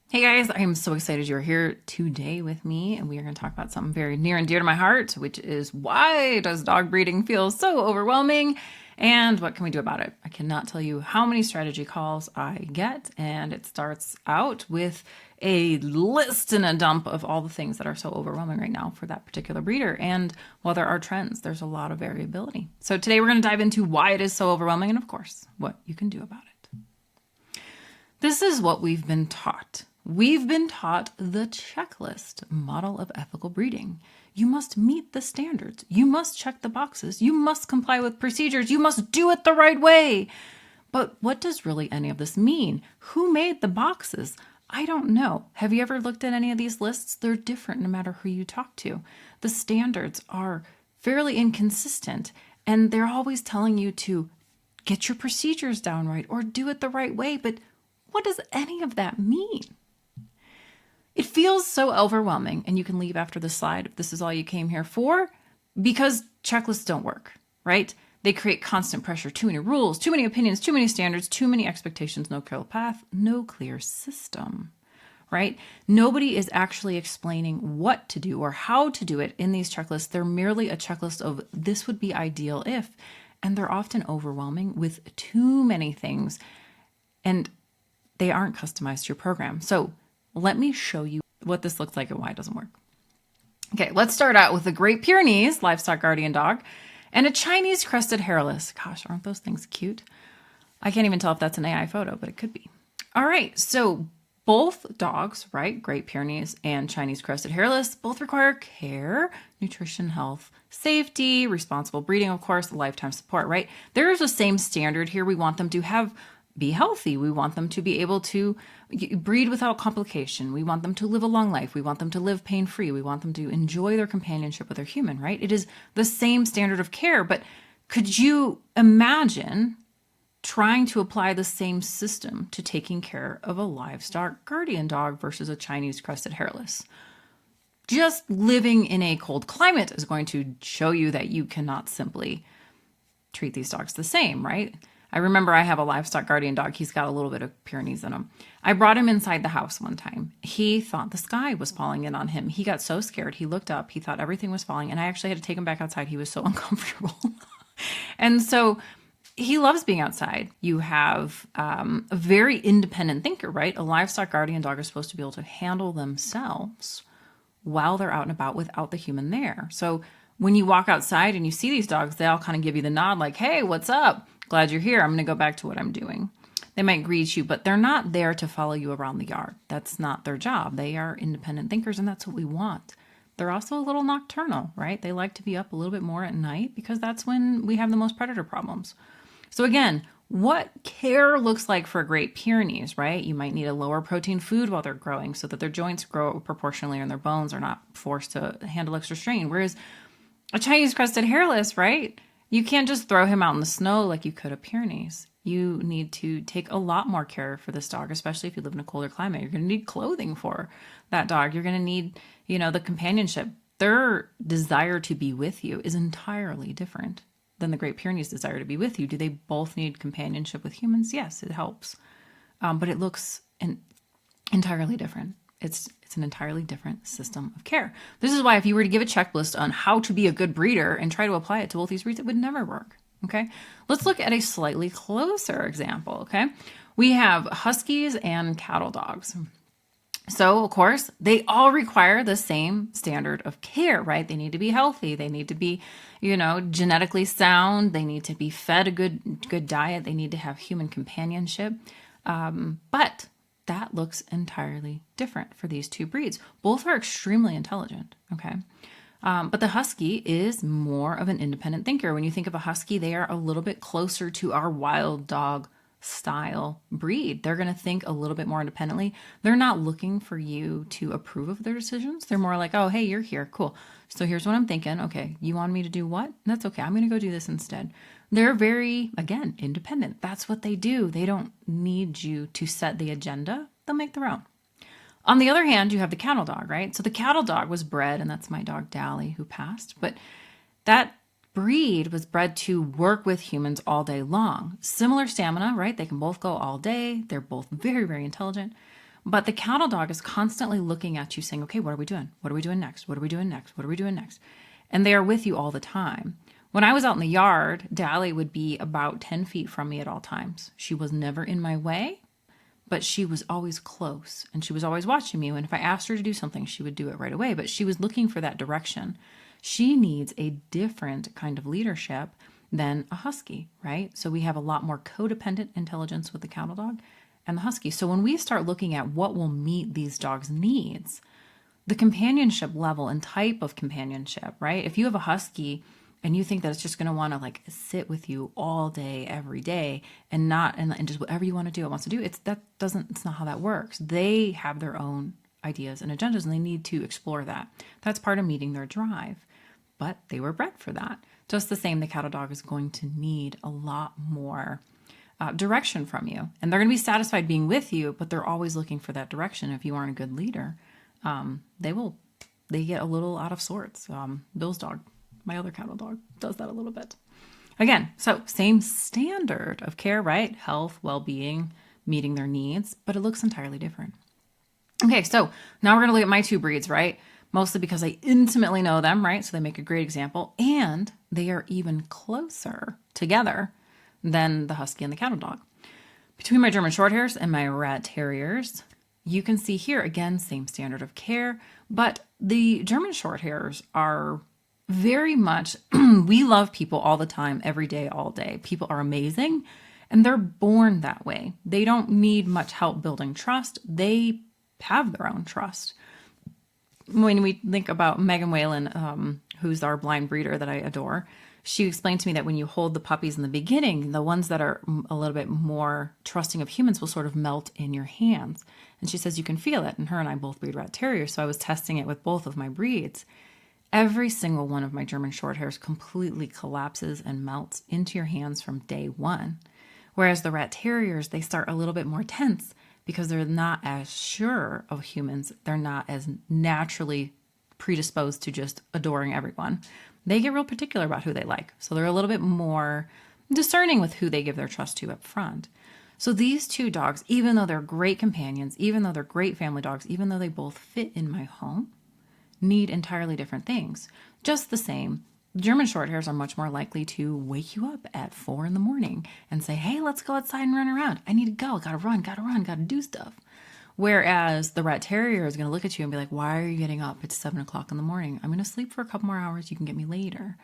Hey guys, I am so excited you're here today with me, and we are going to talk about something very near and dear to my heart, which is why does dog breeding feel so overwhelming and what can we do about it? I cannot tell you how many strategy calls I get, and it starts out with a list and a dump of all the things that are so overwhelming right now for that particular breeder. And while there are trends, there's a lot of variability. So today we're going to dive into why it is so overwhelming and, of course, what you can do about it. This is what we've been taught. We've been taught the checklist model of ethical breeding. You must meet the standards. You must check the boxes. You must comply with procedures. You must do it the right way. But what does really any of this mean? Who made the boxes? I don't know. Have you ever looked at any of these lists? They're different no matter who you talk to. The standards are fairly inconsistent, and they're always telling you to get your procedures down right or do it the right way. But what does any of that mean? It feels so overwhelming, and you can leave after the slide if this is all you came here for, because checklists don't work, right? They create constant pressure, too many rules, too many opinions, too many standards, too many expectations, no clear path, no clear system, right? Nobody is actually explaining what to do or how to do it in these checklists. They're merely a checklist of this would be ideal if, and they're often overwhelming with too many things, and they aren't customized to your program. So let me show you what this looks like and why it doesn't work. Okay, let's start out with a Great Pyrenees livestock guardian dog and a Chinese crested hairless. Gosh, aren't those things cute? I can't even tell if that's an AI photo, but it could be. All right, so both dogs, right, Great Pyrenees and Chinese crested hairless, both require care, nutrition, health, safety, responsible breeding, of course, lifetime support, right? There is the same standard here. We want them to be healthy. We want them to be able to breed without complication. We want them to live a long life. We want them to live pain-free. We want them to enjoy their companionship with their human, right? It is the same standard of care, but could you imagine trying to apply the same system to taking care of a livestock guardian dog versus a Chinese crested hairless? Just living in a cold climate is going to show you that you cannot simply treat these dogs the same, right? I remember I have a livestock guardian dog. He's got a little bit of Pyrenees in him. I brought him inside the house one time. He thought the sky was falling in on him. He got so scared. He looked up. He thought everything was falling. And I actually had to take him back outside. He was so uncomfortable. And so he loves being outside. You have a very independent thinker, right? A livestock guardian dog is supposed to be able to handle themselves while they're out and about without the human there. So when you walk outside and you see these dogs, they all kind of give you the nod like, hey, what's up? Glad you're here. I'm going to go back to what I'm doing. They might greet you, but they're not there to follow you around the yard. That's not their job. They are independent thinkers, and that's what we want. They're also a little nocturnal, right? They like to be up a little bit more at night because that's when we have the most predator problems. So again, what care looks like for Great Pyrenees, right? You might need a lower protein food while they're growing so that their joints grow proportionally and their bones are not forced to handle extra strain. Whereas a Chinese crested hairless, right? You can't just throw him out in the snow like you could a Pyrenees. You need to take a lot more care for this dog, especially if you live in a colder climate. You're going to need clothing for that dog. You're going to need, the companionship. Their desire to be with you is entirely different than the Great Pyrenees' desire to be with you. Do they both need companionship with humans? Yes, it helps. But it looks entirely different. It's an entirely different system of care. This is why if you were to give a checklist on how to be a good breeder and try to apply it to both these breeds, it would never work. Okay, let's look at a slightly closer example. Okay, we have Huskies and cattle dogs. So, of course, they all require the same standard of care, right? They need to be healthy. They need to be, genetically sound. They need to be fed a good diet. They need to have human companionship. But that looks entirely different for these two breeds. Both are extremely intelligent, okay? But the Husky is more of an independent thinker. When you think of a Husky, they are a little bit closer to our wild dog style breed. They're going to think a little bit more independently. They're not looking for you to approve of their decisions. They're more like, oh, hey, you're here. Cool. So here's what I'm thinking. Okay, you want me to do what? That's okay. I'm going to go do this instead. They're very, again, independent. That's what they do. They don't need you to set the agenda. They'll make their own. On the other hand, you have the cattle dog, right? So the cattle dog was bred, and that's my dog Dally who passed, but that breed was bred to work with humans all day long. Similar stamina, right? They can both go all day. They're both very, very intelligent. But the cattle dog is constantly looking at you saying, okay, what are we doing? What are we doing next? What are we doing next? What are we doing next? And they are with you all the time. When I was out in the yard, Dally would be about 10 feet from me at all times. She was never in my way, but she was always close and she was always watching me. And if I asked her to do something, she would do it right away, but she was looking for that direction. She needs a different kind of leadership than a husky, right? So we have a lot more codependent intelligence with the cattle dog and the husky. So when we start looking at what will meet these dogs' needs, the companionship level and type of companionship, right? If you have a husky and you think that it's just going to want to like sit with you all day, every day, and just whatever you want to do, it wants to do. It's not how that works. They have their own ideas and agendas, and they need to explore that. That's part of meeting their drive. But they were bred for that. Just the same, the cattle dog is going to need a lot more direction from you. And they're going to be satisfied being with you, but they're always looking for that direction. If you aren't a good leader, they get a little out of sorts. Bill's dog, my other cattle dog, does that a little bit. Again, so same standard of care, right? Health, well-being, meeting their needs, but it looks entirely different. Okay, so now we're going to look at my two breeds, right? Mostly because I intimately know them, right? So they make a great example, and they are even closer together than the husky and the cattle dog. Between my German Shorthairs and my Rat Terriers, you can see here, again, same standard of care, but the German Shorthairs are very much, we love people all the time, every day, all day. People are amazing, and they're born that way. They don't need much help building trust. They have their own trust. When we think about Megan Whalen, who's our blind breeder that I adore, she explained to me that when you hold the puppies in the beginning, the ones that are a little bit more trusting of humans will sort of melt in your hands. And she says you can feel it. And her and I both breed Rat Terriers, so I was testing it with both of my breeds. Every single one of my German Shorthairs completely collapses and melts into your hands from day one. Whereas the Rat Terriers, they start a little bit more tense because they're not as sure of humans. They're not as naturally predisposed to just adoring everyone. They get real particular about who they like. So they're a little bit more discerning with who they give their trust to up front. So these two dogs, even though they're great companions, even though they're great family dogs, even though they both fit in my home, need entirely different things. Just the same, German Shorthairs are much more likely to wake you up at 4 a.m. and say, hey, let's go outside and run around. I need to go. Gotta run, gotta do stuff. Whereas the Rat Terrier is going to look at you and be like, why are you getting up? It's 7 o'clock in the morning. I'm going to sleep for a couple more hours. You can get me later.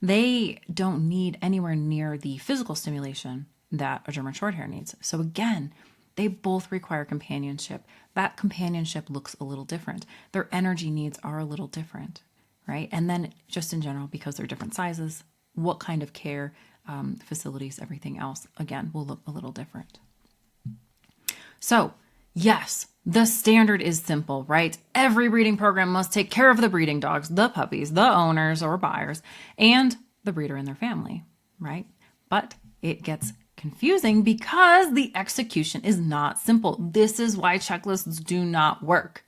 They don't need anywhere near the physical stimulation that a German Shorthair needs. So again, they both require companionship. That companionship looks a little different. Their energy needs are a little different, right? And then just in general, because they're different sizes, what kind of care, facilities, everything else, again, will look a little different. So yes, the standard is simple, right? Every breeding program must take care of the breeding dogs, the puppies, the owners or buyers, and the breeder and their family, right? But it gets confusing because the execution is not simple. This is why checklists do not work.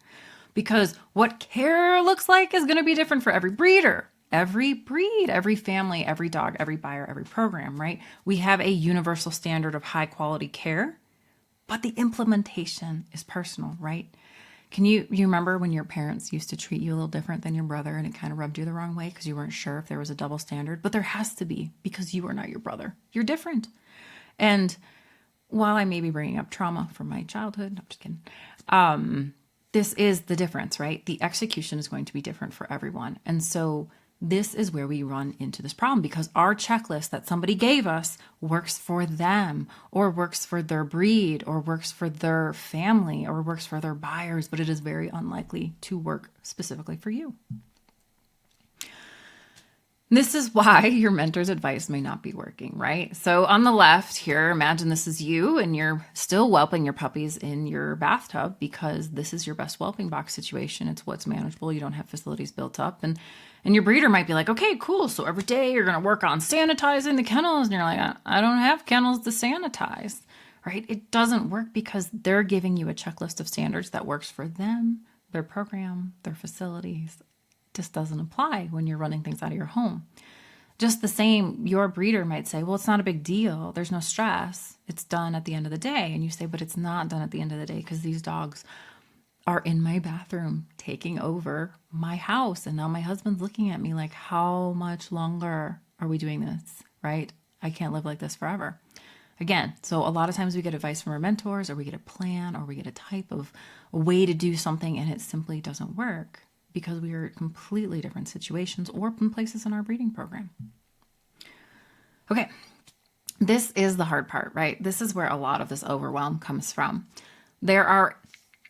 Because what care looks like is going to be different for every breeder, every breed, every family, every dog, every buyer, every program, right? We have a universal standard of high quality care, but the implementation is personal, right? Can you remember when your parents used to treat you a little different than your brother and it kind of rubbed you the wrong way because you weren't sure if there was a double standard? But there has to be, because you are not your brother. You're different. And while I may be bringing up trauma from my childhood, I'm just kidding. This is the difference, right? The execution is going to be different for everyone. And so this is where we run into this problem, because our checklist that somebody gave us works for them, or works for their breed, or works for their family, or works for their buyers, but it is very unlikely to work specifically for you. This is why your mentor's advice may not be working, right? So on the left here, imagine this is you and you're still whelping your puppies in your bathtub because this is your best whelping box situation. It's what's manageable. You don't have facilities built up. And your breeder might be like, okay, cool. So every day you're going to work on sanitizing the kennels. And you're like, I don't have kennels to sanitize, right? It doesn't work because they're giving you a checklist of standards that works for them, their program, their facilities. Just doesn't apply when you're running things out of your home. Just the same, your breeder might say, well, it's not a big deal. There's no stress. It's done at the end of the day. And you say, but it's not done at the end of the day because these dogs are in my bathroom taking over my house. And now my husband's looking at me like, how much longer are we doing this? Right? I can't live like this forever. Again, so a lot of times we get advice from our mentors, or we get a plan, or we get a type of a way to do something, and it simply doesn't work because we are in completely different situations or in places in our breeding program. Okay, this is the hard part, right? This is where a lot of this overwhelm comes from. There are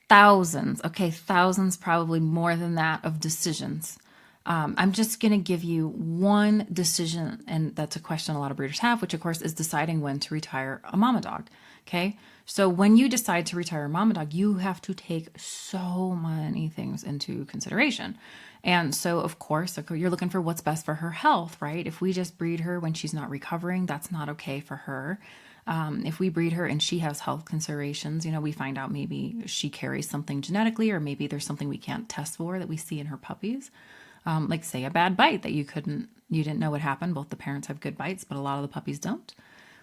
thousands, thousands, probably more than that, of decisions. I'm just going to give you one decision, and that's a question a lot of breeders have, which of course is deciding when to retire a mama dog. Okay. So when you decide to retire a mama dog, you have to take so many things into consideration. And so, of course, you're looking for what's best for her health, right? If we just breed her when she's not recovering, that's not okay for her. If we breed her and she has health considerations, we find out maybe she carries something genetically, or maybe there's something we can't test for that we see in her puppies. Like say a bad bite that you didn't know what happened. Both the parents have good bites, but a lot of the puppies don't.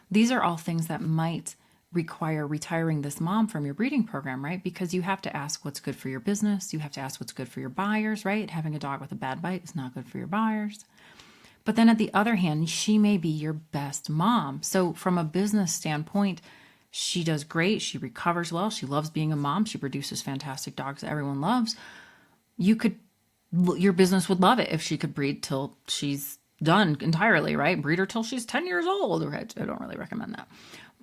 These are all things that might require retiring this mom from your breeding program, right? Because you have to ask what's good for your business. You have to ask what's good for your buyers, right? Having a dog with a bad bite is not good for your buyers. But then at the other hand, she may be your best mom. So from a business standpoint, she does great. She recovers well. She loves being a mom. She produces fantastic dogs that everyone loves. Your business would love it if she could breed till she's done entirely, right? Breed her till she's 10 years old. Right? I don't really recommend that.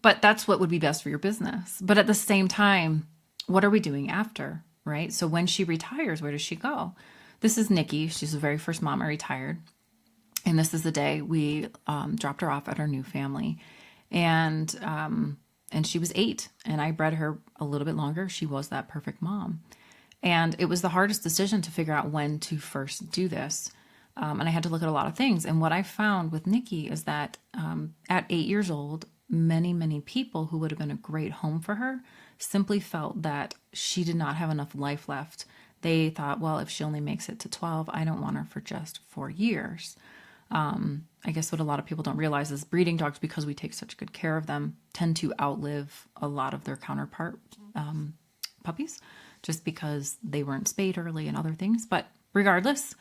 But that's what would be best for your business. But at the same time, what are we doing after, right? So when she retires, where does she go? This is Nikki. She's the very first mom I retired. And this is the day we dropped her off at our new family. And she was 8, and I bred her a little bit longer. She was that perfect mom. And it was the hardest decision to figure out when to first do this. And I had to look at a lot of things. And what I found with Nikki is that at 8 years old, many, many people who would have been a great home for her simply felt that she did not have enough life left. They thought, well, if she only makes it to 12, I don't want her for just 4 years. I guess what a lot of people don't realize is breeding dogs, because we take such good care of them, tend to outlive a lot of their counterpart puppies, just because they weren't spayed early and other things. But regardless,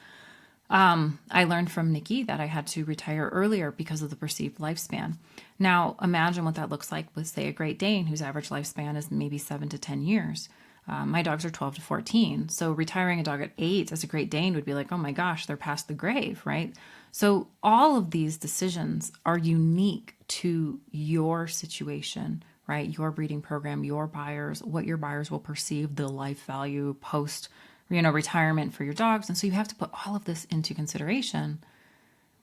I learned from Nikki that I had to retire earlier because of the perceived lifespan. Now, imagine what that looks like with, say, a Great Dane, whose average lifespan is maybe 7 to 10 years. My dogs are 12 to 14. So retiring a dog at 8 as a Great Dane would be like, oh my gosh, they're past the grave, right? So all of these decisions are unique to your situation, right? Your breeding program, your buyers, what your buyers will perceive the life value post, retirement for your dogs. And so you have to put all of this into consideration,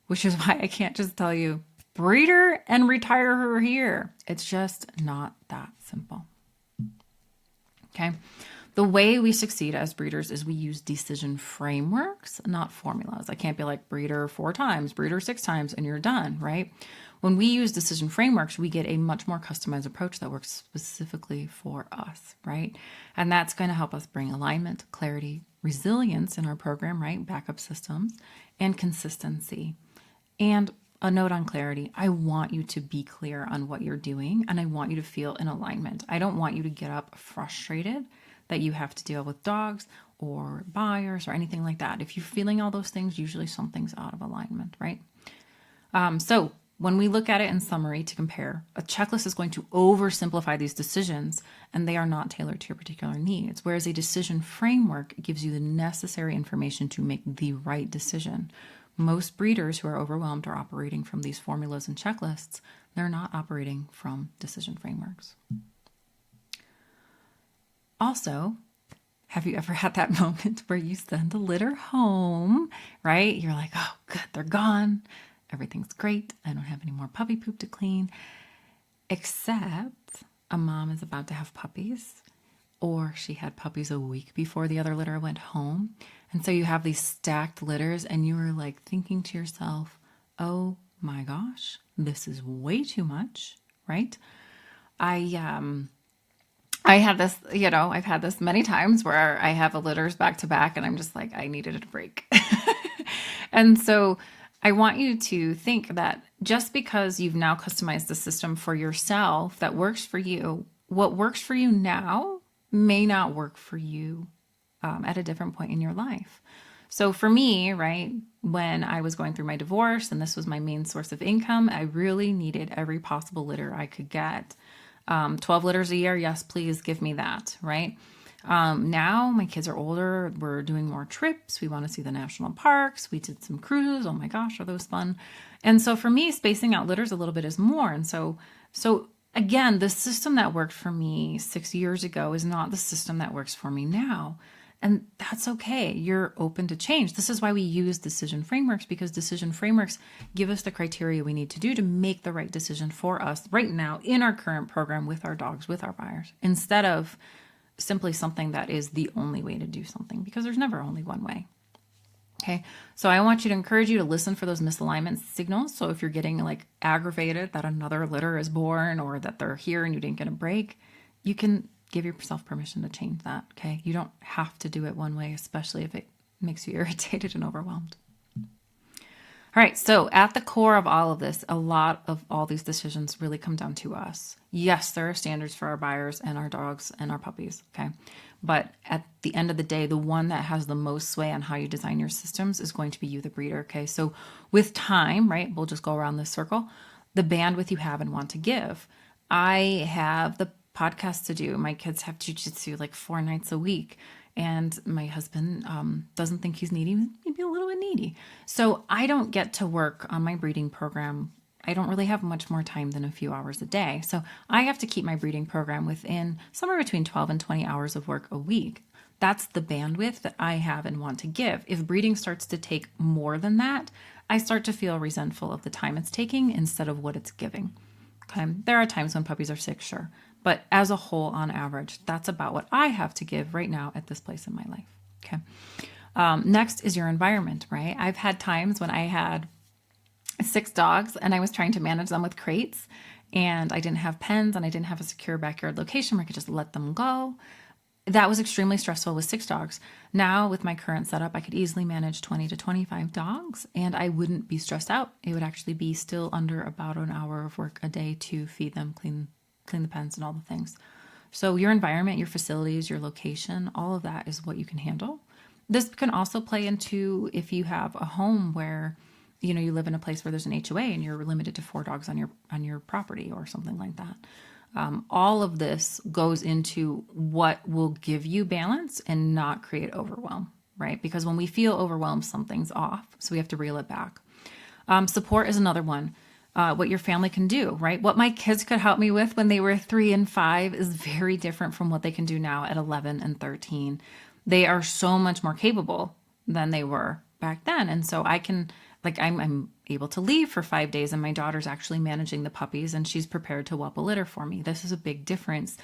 which is why I can't just tell you, breed her and retire her here. It's just not that simple. Okay. The way we succeed as breeders is we use decision frameworks, not formulas. I can't be like breeder 4 times, breeder 6 times, and you're done, right? When we use decision frameworks, we get a much more customized approach that works specifically for us, right? And that's going to help us bring alignment, clarity, resilience in our program, right? Backup systems, and consistency. And a note on clarity. I want you to be clear on what you're doing, and I want you to feel in alignment. I don't want you to get up frustrated that you have to deal with dogs or buyers or anything like that. If you're feeling all those things, usually something's out of alignment, right? So when we look at it in summary to compare, a checklist is going to oversimplify these decisions, and they are not tailored to your particular needs. Whereas a decision framework gives you the necessary information to make the right decision. Most breeders who are overwhelmed are operating from these formulas and checklists. They're not operating from decision frameworks. Also, have you ever had that moment where you send a litter home, right? You're like, oh, good, they're gone. Everything's great. I don't have any more puppy poop to clean. Except a mom is about to have puppies, or she had puppies a week before the other litter went home. And so you have these stacked litters, and you are like thinking to yourself, oh my gosh, this is way too much, right? I had this, I've had this many times where I have a litters back to back, and I'm just like, I needed a break. And so I want you to think that just because you've now customized the system for yourself that works for you, what works for you now may not work for you at a different point in your life. So for me, right, when I was going through my divorce and this was my main source of income, I really needed every possible litter I could get. 12 litters a year, yes, please give me that, right? Now my kids are older. We're doing more trips. We want to see the national parks. We did some cruises. Oh my gosh, are those fun? And so for me, spacing out litters a little bit is more. And so again, the system that worked for me 6 years ago is not the system that works for me now. And that's okay. You're open to change. This is why we use decision frameworks, because decision frameworks give us the criteria we need to do to make the right decision for us right now in our current program with our dogs, with our buyers, instead of simply something that is the only way to do something, because there's never only one way. Okay. So I want you to encourage you to listen for those misalignment signals. So if you're getting like aggravated that another litter is born or that they're here and you didn't get a break, you can give yourself permission to change that. Okay. You don't have to do it one way, especially if it makes you irritated and overwhelmed. All right. So at the core of all of this, a lot of all these decisions really come down to us. Yes, there are standards for our buyers and our dogs and our puppies. Okay. But at the end of the day, the one that has the most sway on how you design your systems is going to be you, the breeder. Okay. So with time, right, we'll just go around this circle, the bandwidth you have and want to give. I have the podcast to do. My kids have jujitsu like 4 nights a week. And my husband doesn't think he's needy, maybe a little bit needy. So I don't get to work on my breeding program. I don't really have much more time than a few hours a day. So I have to keep my breeding program within somewhere between 12 and 20 hours of work a week. That's the bandwidth that I have and want to give. If breeding starts to take more than that, I start to feel resentful of the time it's taking instead of what it's giving. Okay. There are times when puppies are sick, sure. But as a whole, on average, that's about what I have to give right now at this place in my life. Okay. Next is your environment, right? I've had times when I had 6 dogs and I was trying to manage them with crates and I didn't have pens and I didn't have a secure backyard location where I could just let them go. That was extremely stressful with 6 dogs. Now with my current setup, I could easily manage 20 to 25 dogs and I wouldn't be stressed out. It would actually be still under about an hour of work a day to feed them, clean the pens and all the things. So your environment, your facilities, your location, all of that is what you can handle. This can also play into if you have a home where, you live in a place where there's an HOA and you're limited to 4 dogs on your property or something like that. All of this goes into what will give you balance and not create overwhelm, right? Because when we feel overwhelmed, something's off. So we have to reel it back. Support is another one. What your family can do, right? What my kids could help me with when they were 3 and 5 is very different from what they can do now at 11 and 13. They are so much more capable than they were back then. And so I'm able to leave for 5 days and my daughter's actually managing the puppies and she's prepared to whelp a litter for me. This is a big difference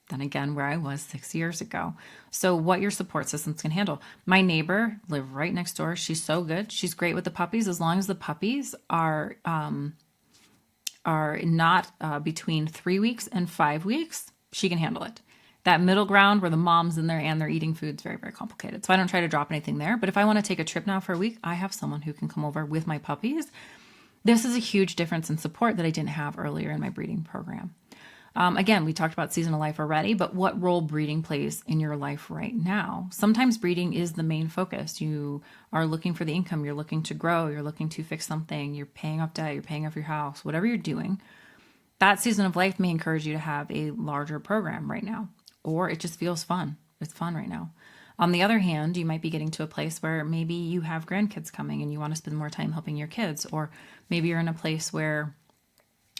than again where I was 6 years ago. So what your support systems can handle. My neighbor lived right next door. She's so good. She's great with the puppies as long as the puppies are not between 3 weeks and 5 weeks, she can handle it. That middle ground where the mom's in there and they're eating food is very, very complicated. So I don't try to drop anything there. But if I want to take a trip now for a week, I have someone who can come over with my puppies. This is a huge difference in support that I didn't have earlier in my breeding program. Again, we talked about seasonal life already, but what role breeding plays in your life right now? Sometimes breeding is the main focus. You are looking for the income. You're looking to grow. You're looking to fix something. You're paying off debt. You're paying off your house, whatever you're doing. That season of life may encourage you to have a larger program right now, or it just feels fun. It's fun right now. On the other hand, you might be getting to a place where maybe you have grandkids coming and you want to spend more time helping your kids, or maybe you're in a place where,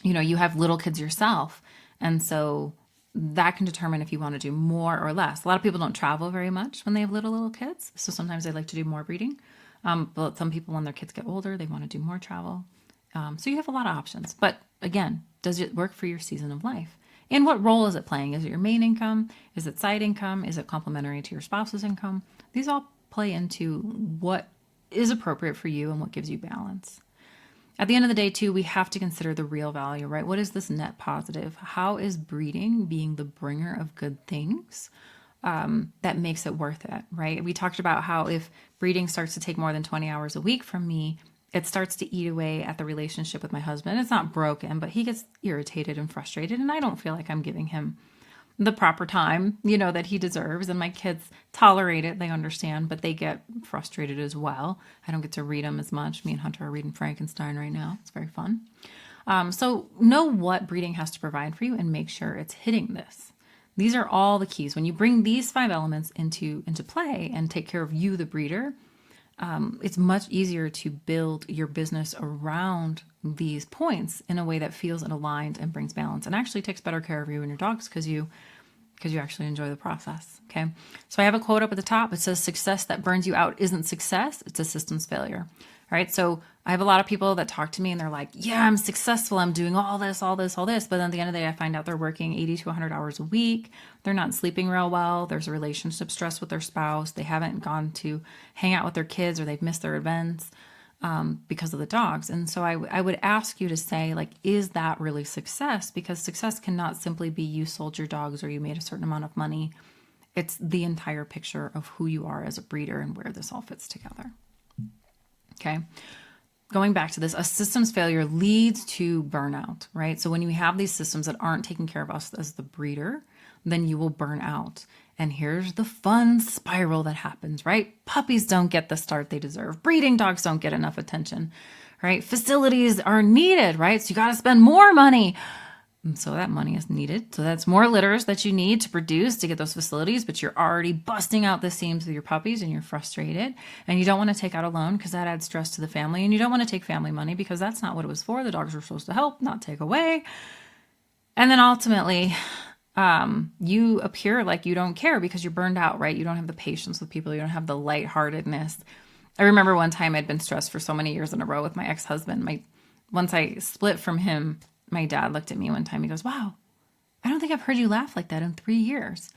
you have little kids yourself. And so that can determine if you want to do more or less. A lot of people don't travel very much when they have little kids. So sometimes they like to do more breeding. But some people, when their kids get older, they want to do more travel. So you have a lot of options. But again, does it work for your season of life? And what role is it playing? Is it your main income? Is it side income? Is it complementary to your spouse's income? These all play into what is appropriate for you and what gives you balance. At the end of the day, too, we have to consider the real value, right? What is this net positive? How is breeding being the bringer of good things that makes it worth it, right? We talked about how if breeding starts to take more than 20 hours a week from me, it starts to eat away at the relationship with my husband. It's not broken, but he gets irritated and frustrated, and I don't feel like I'm giving him the proper time, that he deserves. And my kids tolerate it. They understand, but they get frustrated as well. I don't get to read them as much. Me and Hunter are reading Frankenstein right now. It's very fun. So know what breeding has to provide for you and make sure it's hitting this. These are all the keys. When you bring these 5 elements into play and take care of you, the breeder, it's much easier to build your business around these points in a way that feels aligned and brings balance and actually takes better care of you and your dogs because you actually enjoy the process. Okay. So I have a quote up at the top. It says, "Success that burns you out isn't success. It's a systems failure." All right. So I have a lot of people that talk to me and they're like, yeah, I'm successful. I'm doing all this. But then at the end of the day, I find out they're working 80 to 100 hours a week. They're not sleeping real well. There's a relationship stress with their spouse. They haven't gone to hang out with their kids, or they've missed their events because of the dogs. And so I would ask you to say, like, is that really success? Because success cannot simply be you sold your dogs or you made a certain amount of money. It's the entire picture of who you are as a breeder and where this all fits together. Okay. Going back to this, a systems failure leads to burnout, right? So when you have these systems that aren't taking care of us as the breeder, then you will burn out. And here's the fun spiral that happens, right? Puppies don't get the start they deserve. Breeding dogs don't get enough attention, right? Facilities are needed, right? So you got to spend more money. And so that money is needed. So that's more litters that you need to produce to get those facilities, but you're already busting out the seams with your puppies and you're frustrated and you don't want to take out a loan because that adds stress to the family, and you don't want to take family money because that's not what it was for. The dogs were supposed to help, not take away. And then ultimately, you appear like you don't care because you're burned out, right? You don't have the patience with people. You don't have the lightheartedness. I remember one time I'd been stressed for so many years in a row with my ex-husband. Once I split from him, my dad looked at me one time. He goes, "Wow, I don't think I've heard you laugh like that in 3 years."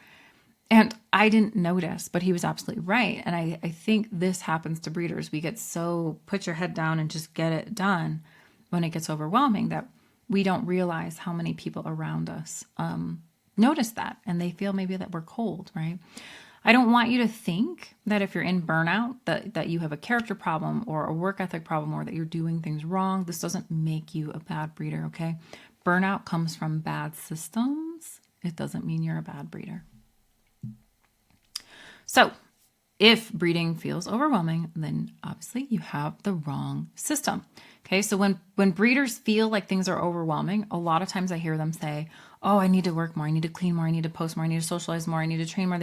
And I didn't notice, but he was absolutely right. And I think this happens to breeders. We get so put your head down and just get it done when it gets overwhelming that we don't realize how many people around us notice that, and they feel maybe that we're cold, right? I don't want you to think that if you're in burnout that you have a character problem or a work ethic problem or that you're doing things wrong. This doesn't make you a bad breeder, okay? Burnout comes from bad systems. It doesn't mean you're a bad breeder. So if breeding feels overwhelming, then obviously you have the wrong system. Okay, so when breeders feel like things are overwhelming, a lot of times I hear them say, "Oh, I need to work more, I need to clean more, I need to post more, I need to socialize more, I need to train more."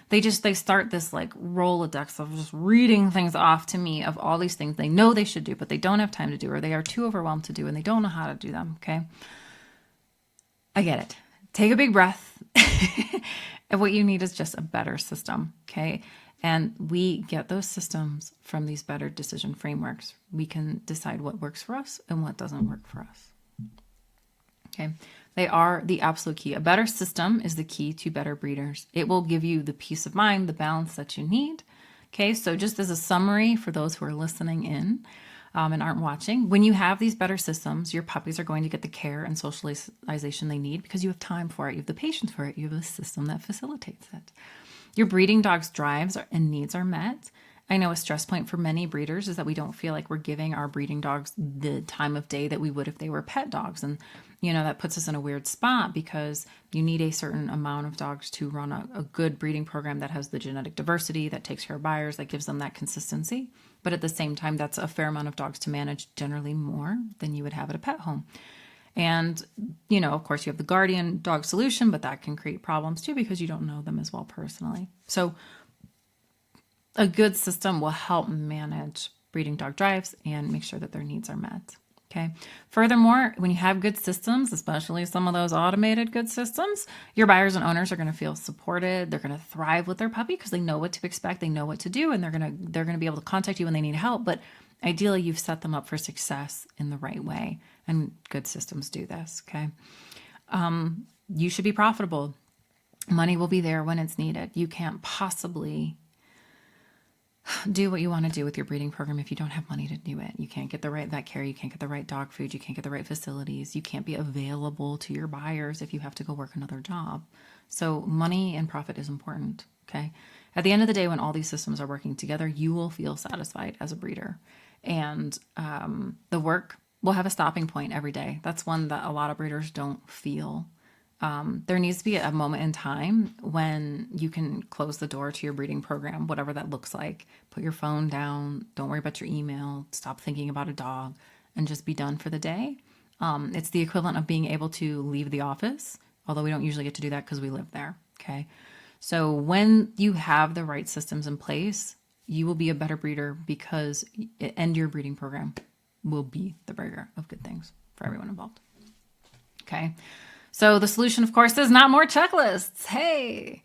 They start this like Rolodex of just reading things off to me of all these things they know they should do, but they don't have time to do, or they are too overwhelmed to do, and they don't know how to do them. Okay, I get it. Take a big breath. And what you need is just a better system. Okay. And we get those systems from these better decision frameworks. We can decide what works for us and what doesn't work for us. Okay. They are the absolute key. A better system is the key to better breeders. It will give you the peace of mind, the balance that you need. Okay. So just as a summary for those who are listening in and aren't watching, when you have these better systems, your puppies are going to get the care and socialization they need because you have time for it. You have the patience for it. You have a system that facilitates it. Your breeding dog's drives and needs are met. I know a stress point for many breeders is that we don't feel like we're giving our breeding dogs the time of day that we would if they were pet dogs. And, that puts us in a weird spot because you need a certain amount of dogs to run a good breeding program that has the genetic diversity, that takes care of buyers, that gives them that consistency. But at the same time, that's a fair amount of dogs to manage, generally more than you would have at a pet home. And, of course, you have the guardian dog solution, but that can create problems too because you don't know them as well personally. So a good system will help manage breeding dog drives and make sure that their needs are met. Okay. Furthermore, when you have good systems, especially some of those automated good systems, your buyers and owners are going to feel supported. They're going to thrive with their puppy because they know what to expect. They know what to do, and they're going to be able to contact you when they need help. But ideally, you've set them up for success in the right way, and good systems do this. Okay. You should be profitable. Money will be there when it's needed. You can't possibly do what you want to do with your breeding program if you don't have money to do it. You can't get the right vet care. You can't get the right dog food. You can't get the right facilities. You can't be available to your buyers if you have to go work another job. So money and profit is important. Okay. At the end of the day, when all these systems are working together, you will feel satisfied as a breeder. And the work will have a stopping point every day. That's one that a lot of breeders don't feel. There needs to be a moment in time when you can close the door to your breeding program, whatever that looks like. Put your phone down, don't worry about your email, stop thinking about a dog, and just be done for the day. It's the equivalent of being able to leave the office, although we don't usually get to do that because we live there. Okay. So when you have the right systems in place, you will be a better breeder because, and your breeding program will be the bringer of good things for everyone involved. Okay. So the solution, of course, is not more checklists. Hey,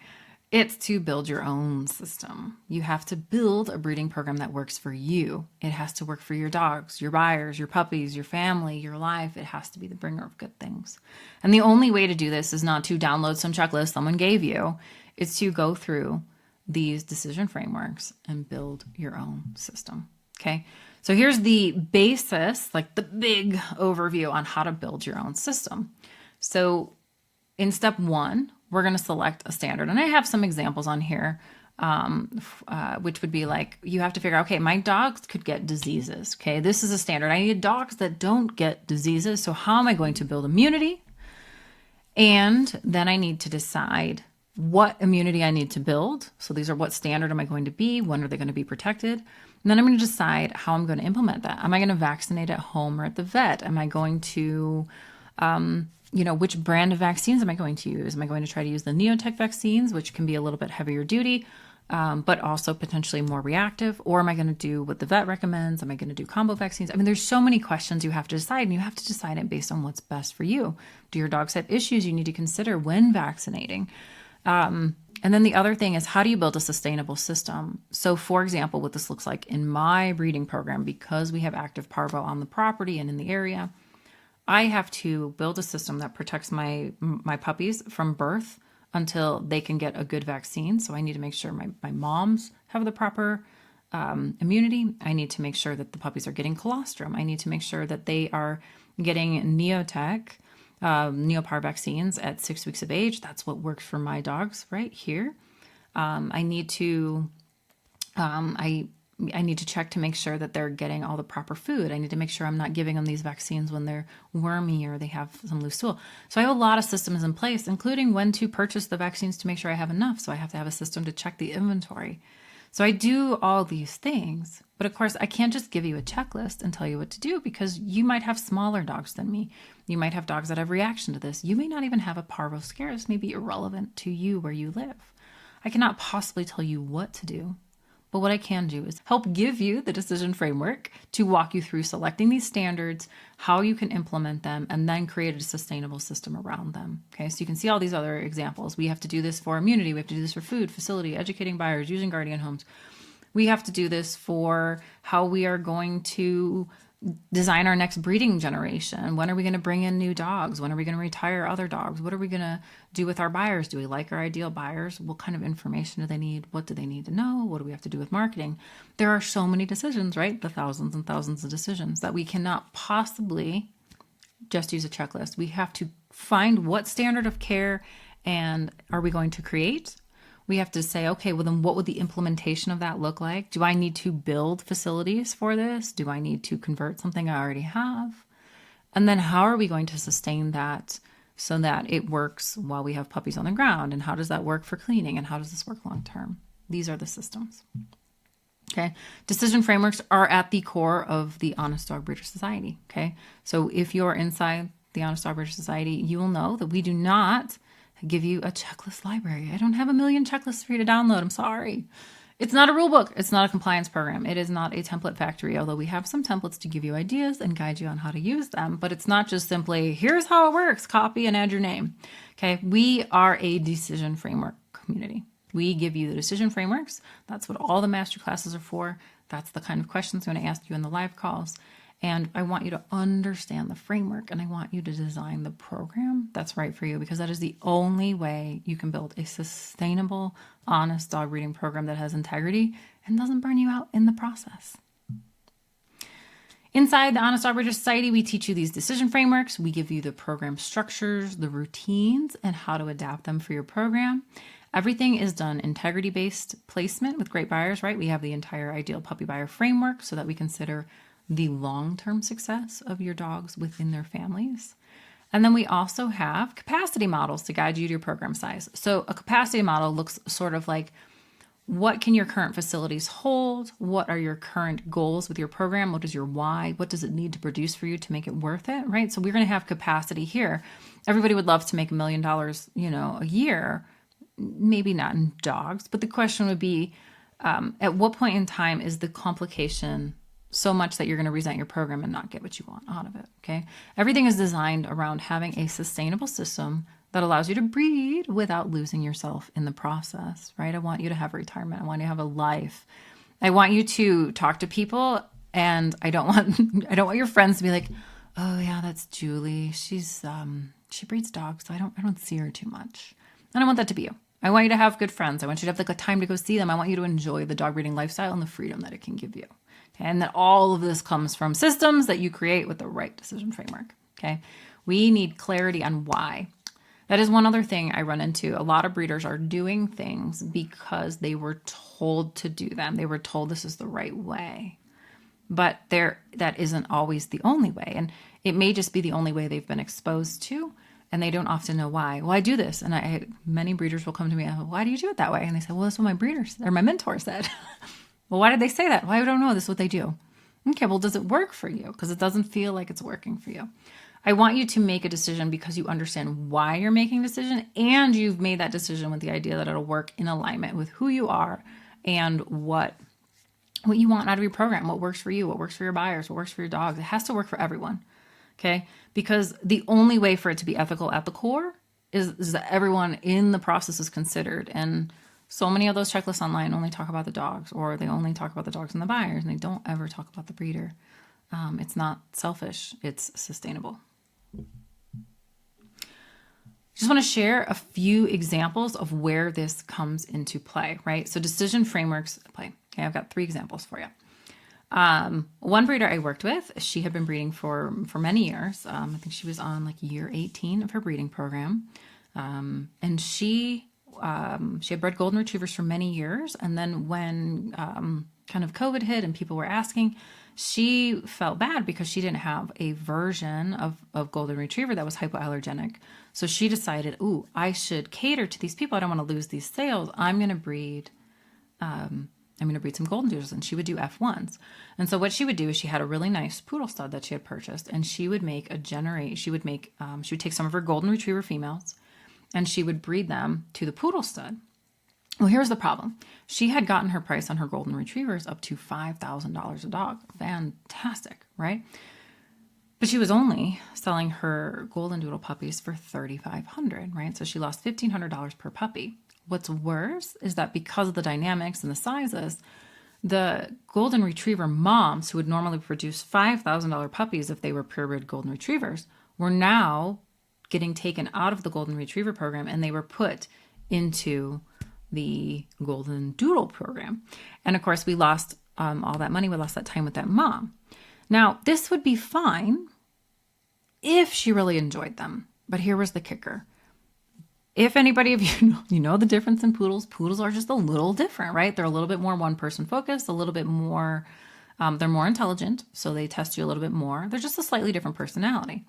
it's to build your own system. You have to build a breeding program that works for you. It has to work for your dogs, your buyers, your puppies, your family, your life. It has to be the bringer of good things. And the only way to do this is not to download some checklist someone gave you. It's to go through these decision frameworks and build your own system. Okay. So here's the basis, like the big overview on how to build your own system. So in step 1, we're going to select a standard. And I have some examples on here, which would be like, you have to figure out, okay, my dogs could get diseases. Okay, this is a standard. I need dogs that don't get diseases. So how am I going to build immunity? And then I need to decide what immunity I need to build. So these are what standard am I going to be? When are they going to be protected? And then I'm going to decide how I'm going to implement that. Am I going to vaccinate at home or at the vet? Am I going to which brand of vaccines am I going to use? Am I going to try to use the Neotech vaccines, which can be a little bit heavier duty, but also potentially more reactive? Or am I going to do what the vet recommends? Am I going to do combo vaccines? I mean, there's so many questions you have to decide, and you have to decide it based on what's best for you. Do your dogs have issues you need to consider when vaccinating? And then the other thing is, how do you build a sustainable system? So for example, what this looks like in my breeding program, because we have active parvo on the property and in the area, I have to build a system that protects my puppies from birth until they can get a good vaccine. So I need to make sure my moms have the proper immunity. I need to make sure that the puppies are getting colostrum. I need to make sure that they are getting Neotech, Neopar vaccines at 6 weeks of age. That's what works for my dogs right here. I need to check to make sure that they're getting all the proper food. I need to make sure I'm not giving them these vaccines when they're wormy or they have some loose stool. So I have a lot of systems in place, including when to purchase the vaccines to make sure I have enough. So I have to have a system to check the inventory. So I do all these things, but of course I can't just give you a checklist and tell you what to do, because you might have smaller dogs than me. You might have dogs that have reaction to this. You may not even have a parvo scare. This may be irrelevant to you where you live. I cannot possibly tell you what to do. But what I can do is help give you the decision framework to walk you through selecting these standards, how you can implement them, and then create a sustainable system around them. Okay, so you can see all these other examples. We have to do this for immunity. We have to do this for food, facility, educating buyers, using guardian homes. We have to do this for how we are going to design our next breeding generation. When are we going to bring in new dogs? When are we going to retire other dogs? What are we going to do with our buyers? Do we like our ideal buyers? What kind of information do they need? What do they need to know? What do we have to do with marketing? There are so many decisions, right? The thousands and thousands of decisions that we cannot possibly just use a checklist. We have to find what standard of care and are we going to create? We have to say, okay, well then what would the implementation of that look like? Do I need to build facilities for this? Do I need to convert something I already have? And then how are we going to sustain that so that it works while we have puppies on the ground? And how does that work for cleaning? And how does this work long term? These are the systems. Okay. Decision frameworks are at the core of the Honest Dog Breeder Society. Okay. So if you're inside the Honest Dog Breeder Society, you will know that we do not give you a checklist library. I don't have a million checklists for you to download. I'm sorry. It's not a rule book. It's not a compliance program. It is not a template factory, although we have some templates to give you ideas and guide you on how to use them. But it's not just simply, here's how it works, copy and add your name. Okay. We are a decision framework community. We give you the decision frameworks. That's what all the master classes are for. That's the kind of questions I'm going to ask you in the live calls. And I want you to understand the framework, and I want you to design the program that's right for you, because that is the only way you can build a sustainable, honest dog breeding program that has integrity and doesn't burn you out in the process. Inside the Honest Dog Breeder Society, we teach you these decision frameworks. We give you the program structures, the routines, and how to adapt them for your program. Everything is done integrity-based placement with great buyers, right? We have the entire ideal puppy buyer framework so that we consider the long-term success of your dogs within their families. And then we also have capacity models to guide you to your program size. So a capacity model looks sort of like, what can your current facilities hold? What are your current goals with your program? What is your why? What does it need to produce for you to make it worth it, right? So we're going to have capacity here. Everybody would love to make $1 million, a year. Maybe not in dogs, but the question would be, at what point in time is the complication so much that you're going to resent your program and not get what you want out of it, okay? Everything is designed around having a sustainable system that allows you to breed without losing yourself in the process, right? I want you to have retirement. I want you to have a life. I want you to talk to people, and I don't want your friends to be like, oh yeah, that's Julie. She's she breeds dogs, so I don't see her too much. I don't want that to be you. I want you to have good friends. I want you to have like a time to go see them. I want you to enjoy the dog breeding lifestyle and the freedom that it can give you. Okay? And that all of this comes from systems that you create with the right decision framework. Okay. We need clarity on why. That is one other thing I run into. A lot of breeders are doing things because they were told to do them. They were told this is the right way. But that isn't always the only way. And it may just be the only way they've been exposed to, and they don't often know why. Well, I do this. And many breeders will come to me and go, why do you do it that way? And they say, well, that's what my breeders or my mentor said. Well, why did they say that? Well, I don't know. This is what they do. Okay, well, does it work for you? Because it doesn't feel like it's working for you. I want you to make a decision because you understand why you're making a decision, and you've made that decision with the idea that it'll work in alignment with who you are and what you want out of your program, what works for you, what works for your buyers, what works for your dogs. It has to work for everyone, okay? Because the only way for it to be ethical at the core is that everyone in the process is considered. And so many of those checklists online only talk about the dogs, or they only talk about the dogs and the buyers, and they don't ever talk about the breeder. It's not selfish, it's sustainable. Just want to share a few examples of where this comes into play, right? So decision frameworks play. Okay, I've got 3 examples for you. One breeder I worked with, she had been breeding for many years. I think she was on like year 18 of her breeding program. And she had bred golden retrievers for many years. And then when kind of COVID hit and people were asking, she felt bad because she didn't have a version of golden retriever that was hypoallergenic. So she decided, I should cater to these people. I don't want to lose these sales. I'm going to breed some golden doodles. And she would do F1s. And so what she would do is she had a really nice poodle stud that she had purchased, and she would make she would take some of her golden retriever females and she would breed them to the poodle stud. Well, here's the problem. She had gotten her price on her golden retrievers up to $5,000 a dog. Fantastic, right? But she was only selling her golden doodle puppies for $3,500, right? So she lost $1,500 per puppy. What's worse is that because of the dynamics and the sizes, the golden retriever moms who would normally produce $5,000 puppies if they were purebred golden retrievers were now getting taken out of the golden retriever program, and they were put into the golden doodle program. And of course, we lost all that money. We lost that time with that mom. Now, this would be fine if she really enjoyed them. But here was the kicker. If anybody of you know the difference in poodles are just a little different, right? They're a little bit more one-person focused, a little bit more, they're more intelligent, so they test you a little bit more. They're just a slightly different personality.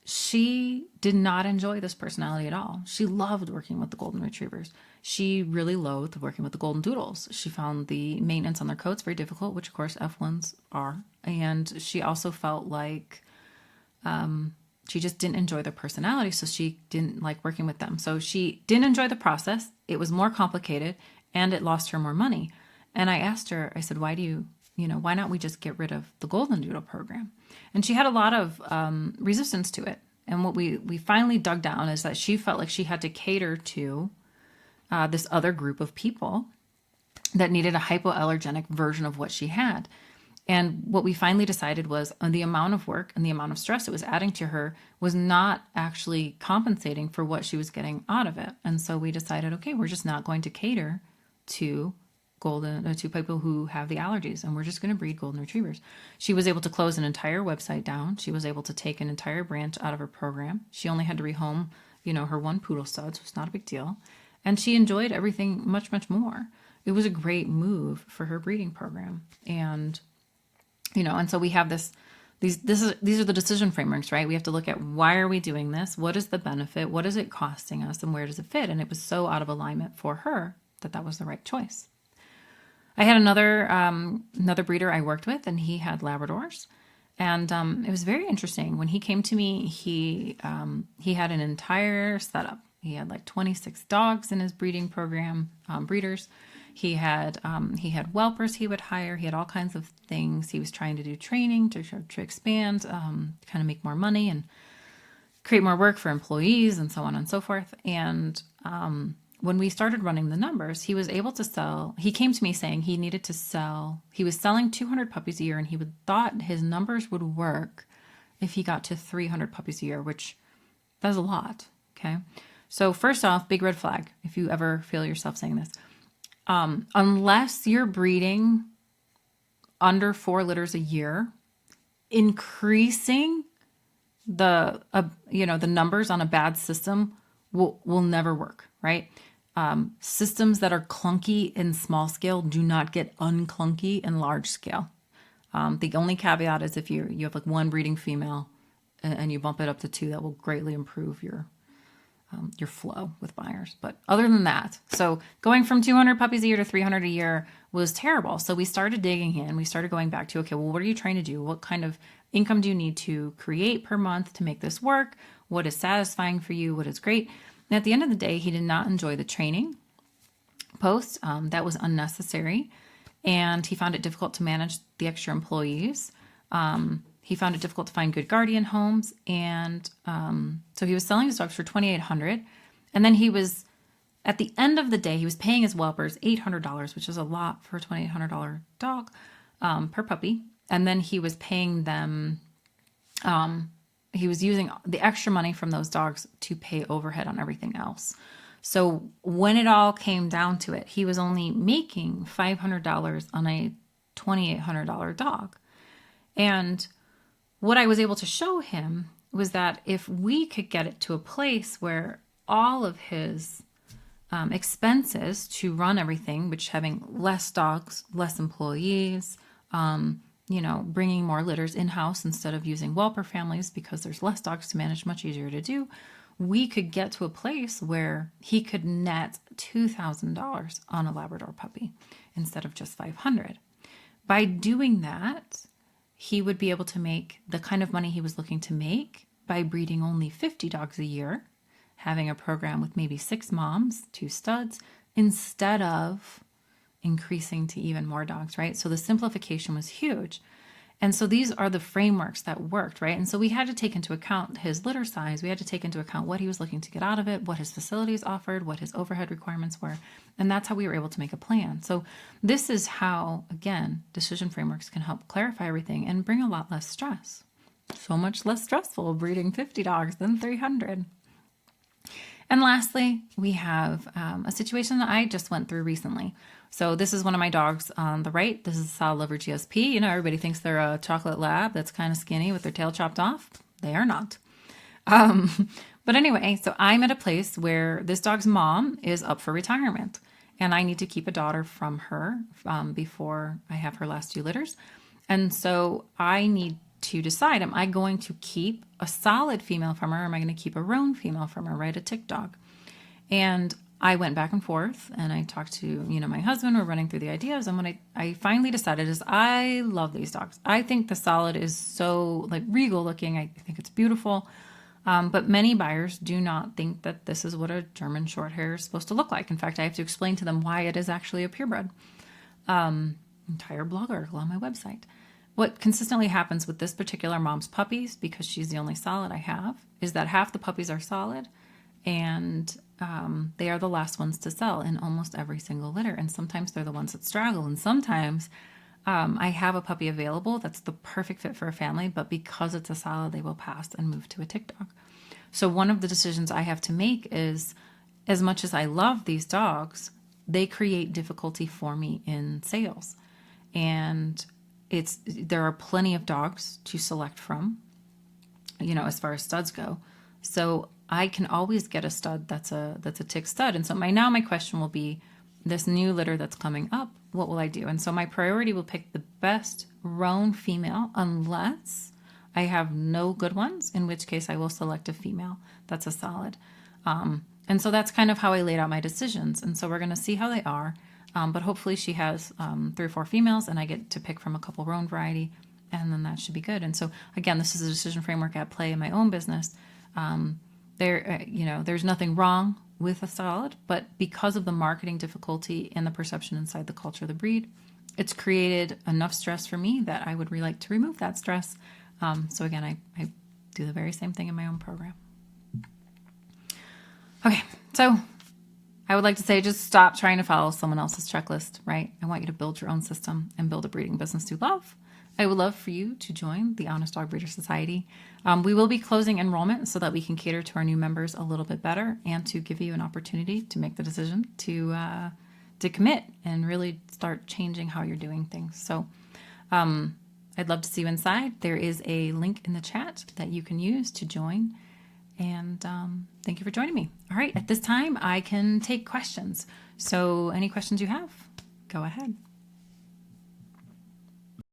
She did not enjoy this personality at all. She loved working with the golden retrievers. She really loathed working with the golden doodles. She found the maintenance on their coats very difficult, which of course F1s are. And she also felt like she just didn't enjoy their personality, so she didn't like working with them. So she didn't enjoy the process. It was more complicated, and it lost her more money. And I asked her, I said, why not we just get rid of the golden doodle program? And she had a lot of resistance to it. And what we finally dug down is that she felt like she had to cater to this other group of people that needed a hypoallergenic version of what she had. And what we finally decided was the amount of work and the amount of stress it was adding to her was not actually compensating for what she was getting out of it. And so we decided, okay, we're just not going to cater to to people who have the allergies, and we're just going to breed golden retrievers. She was able to close an entire website down. She was able to take an entire branch out of her program. She only had to rehome, her one poodle stud, so it's not a big deal. And she enjoyed everything much, much more. It was a great move for her breeding program. And And so we have these are the decision frameworks, right? We have to look at, why are we doing this? What is the benefit? What is it costing us? And where does it fit? And it was so out of alignment for her that was the right choice. I had another breeder I worked with, and he had Labradors. And it was very interesting. When he came to me, he had an entire setup. He had like 26 dogs in his breeding program, breeders. He had whelpers he would hire. He had all kinds of things. He was trying to do training to expand, kind of make more money and create more work for employees and so on and so forth. And when we started running the numbers, he was able to sell. He came to me saying he needed to sell. He was selling 200 puppies a year, and he thought his numbers would work if he got to 300 puppies a year, which that's a lot. Okay. So first off, big red flag, if you ever feel yourself saying this, unless you're breeding under 4 litters a year, increasing the numbers on a bad system will never work, right? Systems that are clunky in small scale do not get unclunky in large scale. The only caveat is if you have like one breeding female and you bump it up to 2, that will greatly improve your flow with buyers. But other than that, so going from 200 puppies a year to 300 a year was terrible. So we started digging in. We started going back to, okay, well, what are you trying to do? What kind of income do you need to create per month to make this work? What is satisfying for you? What is great? And at the end of the day, he did not enjoy the training post. That was unnecessary. And he found it difficult to manage the extra employees. He found it difficult to find good guardian homes. And so he was selling his dogs for $2,800. And then at the end of the day, he was paying his whelpers $800, which is a lot for a $2,800 dog per puppy. And then he was paying them, he was using the extra money from those dogs to pay overhead on everything else. So when it all came down to it, he was only making $500 on a $2,800 dog. And what I was able to show him was that if we could get it to a place where all of his expenses to run everything, which having less dogs, less employees, bringing more litters in-house instead of using whelper families because there's less dogs to manage, much easier to do, we could get to a place where he could net $2,000 on a Labrador puppy instead of just $500. By doing that, he would be able to make the kind of money he was looking to make by breeding only 50 dogs a year, having a program with maybe 6 moms, 2 studs, instead of increasing to even more dogs, right? So the simplification was huge. And so these are the frameworks that worked, right? And so we had to take into account his litter size. We had to take into account what he was looking to get out of it, what his facilities offered, what his overhead requirements were. And that's how we were able to make a plan. So this is how, again, decision frameworks can help clarify everything and bring a lot less stress. So much less stressful breeding 50 dogs than 300. And lastly, we have a situation that I just went through recently. So this is one of my dogs on the right. This is a solid liver GSP. Everybody thinks they're a chocolate lab that's kind of skinny with their tail chopped off. They are not. But anyway, so I'm at a place where this dog's mom is up for retirement. And I need to keep a daughter from her before I have her last 2 litters. And so I need to decide, am I going to keep a solid female from her? Or am I going to keep a roan female from her, right? A tick dog. And I went back and forth and I talked to, my husband. We're running through the ideas. And what I finally decided is I love these dogs. I think the solid is so like regal looking. I think it's beautiful. But many buyers do not think that this is what a German short hair is supposed to look like. In fact, I have to explain to them why it is actually a purebred. Entire blog article on my website. What consistently happens with this particular mom's puppies, because she's the only solid I have, is that half the puppies are solid and they are the last ones to sell in almost every single litter. And sometimes they're the ones that straggle. And sometimes I have a puppy available that's the perfect fit for a family, but because it's a solid, they will pass and move to a tick dog. So one of the decisions I have to make is, as much as I love these dogs, they create difficulty for me in sales. And there are plenty of dogs to select from, as far as studs go. So I can always get a stud that's a tick stud. And so my question will be, this new litter that's coming up, what will I do? And so my priority will pick the best roan female unless I have no good ones, in which case I will select a female. That's a solid. And so that's kind of how I laid out my decisions. And so we're going to see how they are. But hopefully she has 3 or 4 females and I get to pick from a couple roan variety, and then that should be good. And so again, this is a decision framework at play in my own business. There's nothing wrong with a solid, but because of the marketing difficulty and the perception inside the culture of the breed, it's created enough stress for me that I would really like to remove that stress. So again, I do the very same thing in my own program. Okay, so I would like to say just stop trying to follow someone else's checklist, right? I want you to build your own system and build a breeding business you love. I would love for you to join the Honest Dog Breeder Society. We will be closing enrollment so that we can cater to our new members a little bit better and to give you an opportunity to make the decision to commit and really start changing how you're doing things. So I'd love to see you inside. There is a link in the chat that you can use to join. And thank you for joining me. All right, at this time, I can take questions. So any questions you have, go ahead.